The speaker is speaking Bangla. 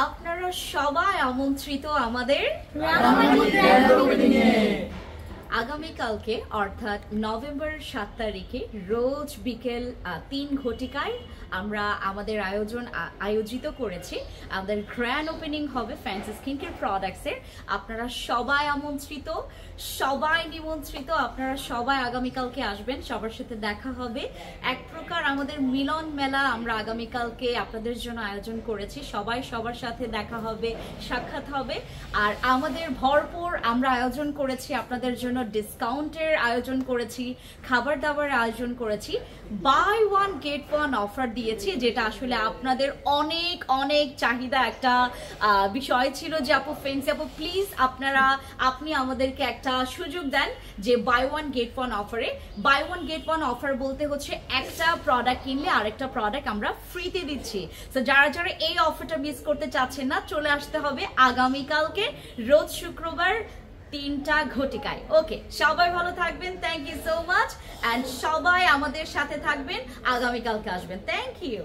আপনারা সবাই আমন্ত্রিত আমাদের আগামীকালকে অর্থাৎ নভেম্বর 7 তারিখে রোজ বিকেল 3 ঘটিকায় আমরা আমাদের আয়োজিত করেছি। আমাদের গ্র্যান্ড ওপেনিং হবে ফ্যান্সি স্কিন কেয়ার প্রোডাক্টসের। আপনারা সবাই আমন্ত্রিত, সবাই নিমন্ত্রিত। আপনারা সবাই আগামীকালকে আসবেন, সবার সাথে দেখা হবে। এক প্রকার আমাদের মিলন মেলা আমরা আগামীকালকে আপনাদের জন্য আয়োজন করেছি। সবাই সবার সাথে দেখা হবে, সাক্ষাৎ হবে। আর আমাদের ভরপুর আমরা আয়োজন করেছি আপনাদের জন্য, ডিসকাউন্টের আয়োজন করেছি, খাবার দাবার আয়োজন করেছি, buy one get one offer দিয়েছি, যেটা আসলে আপনাদের অনেক অনেক চাহিদা একটা বিষয় ছিল যে আপু ফ্রেন্ডস আপু প্লিজ আপনি আমাদেরকে একটা সুযোগ দেন যে বাই ওয়ান গেট ওয়ান অফারে। Buy one get one offer বলতে হচ্ছে একটা প্রোডাক্ট কিনলে আরেকটা প্রোডাক্ট আমরা ফ্রিতে দিচ্ছি। তো যারা যারা এই অফারটা মিস করতে চাচ্ছেন না, চলে আসতে হবে আগামীকালকে রোজ শুক্রবার 3টা ঘটিকায়। ওকে, সবাই ভালো থাকবেন, thank you so much. And সবাই আমাদের সাথে থাকবেন, আগামীকালকে আসবেন। Thank you.